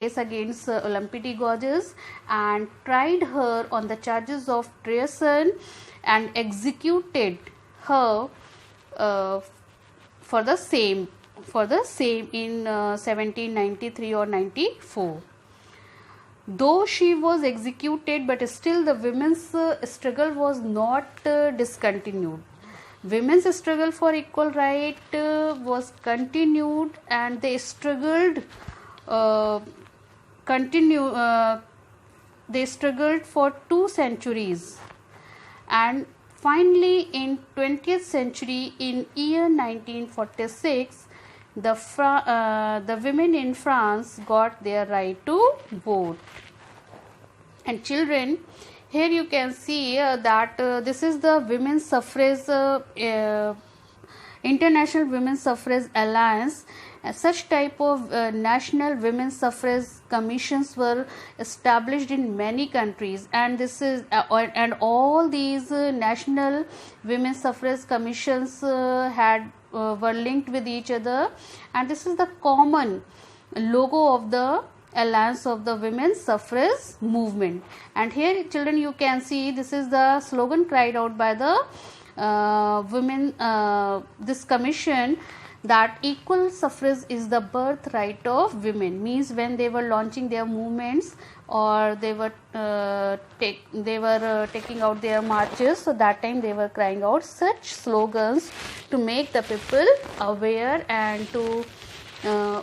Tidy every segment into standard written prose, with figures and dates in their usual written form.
case against Olympidigorges and tried her on the charges of treason and executed her uh, for the same in 1793 or 94. Though she was executed, but still the women's struggle was not discontinued. Women's struggle for equal right was continued, and they struggled continue they struggled for 2 centuries, and finally in 20th century, in year 1946, the women in France got their right to vote. And children, here you can see that this is the women's suffrage International Women's Suffrage Alliance. Such type of national women's suffrage commissions were established in many countries, and this is and all these national women's suffrage commissions were linked with each other, and this is the common logo of the Alliance of the Women's Suffrage Movement. And here children, you can see this is the slogan cried out by the women, this commission, that equal suffrage is the birthright of women. Means when they were launching their movements, or they were taking out their marches, so that time they were crying out such slogans to make the people aware and to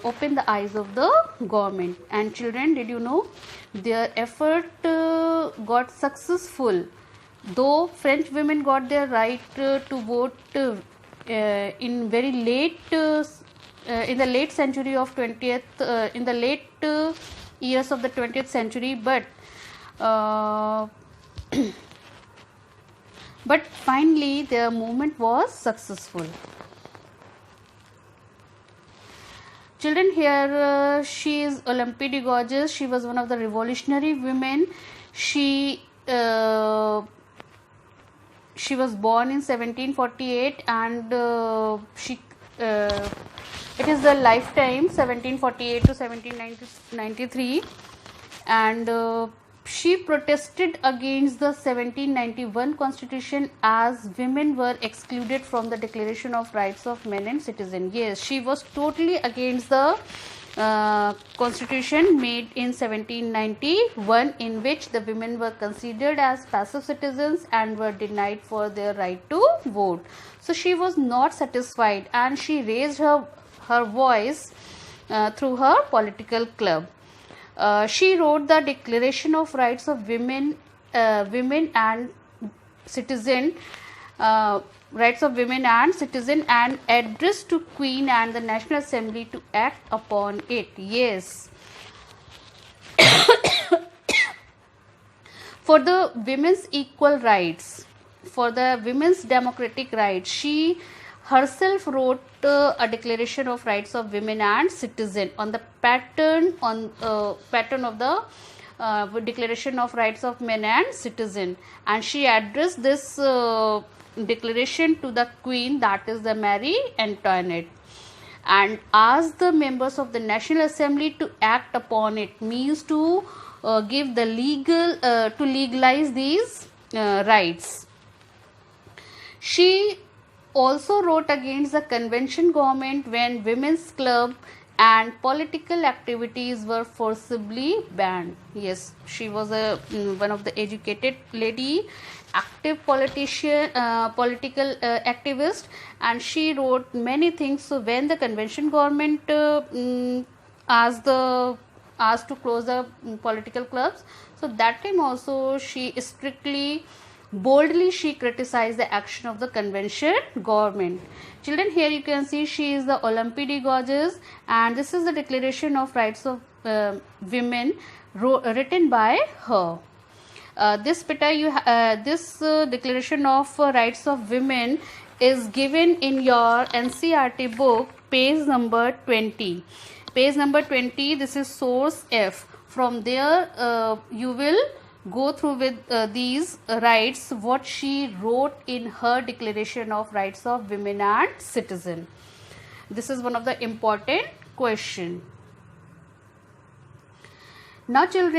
open the eyes of the government. And children, did you know their effort got successful? Though French women got their right to vote in very late in the late century of 20th in the late years of the 20th century, but but finally their movement was successful. Children, here she is Olympidigorges. She was one of the revolutionary women. She was born in 1748, and it is the lifetime 1748 to 1793, and she protested against the 1791 constitution, as women were excluded from the Declaration of Rights of Men and Citizens. Yes, she was totally against the constitution made in 1791, in which the women were considered as passive citizens and were denied for their right to vote. So she was not satisfied, and she raised her voice through her political club. She wrote the Declaration of Rights of Women and Citizen, Rights of Women and Citizen, and addressed to Queen and the National Assembly to act upon it. Yes. For the women's equal rights, for the women's democratic rights, she herself wrote a Declaration of Rights of Women and Citizen on the pattern of the Declaration of Rights of Men and Citizen, and she addressed this declaration to the Queen, that is the Marie Antoinette, and asked the members of the National Assembly to act upon it. Means to give the to legalize these rights. She also wrote against the convention government when women's club and political activities were forcibly banned. Yes, she was one of the educated lady, active politician, political activist, and she wrote many things. So when the convention government asked to close the political clubs, so that time also she boldly she criticized the action of the convention government. Children, here you can see she is the Olympidigorges, and this is the Declaration of Rights of Women written by her. This Declaration of Rights of Women is given in your NCERT book, page number 20. Page number 20, this is source F. From there you will go through with these rights, what she wrote in her Declaration of Rights of Women and Citizen. This is one of the important question. Now children,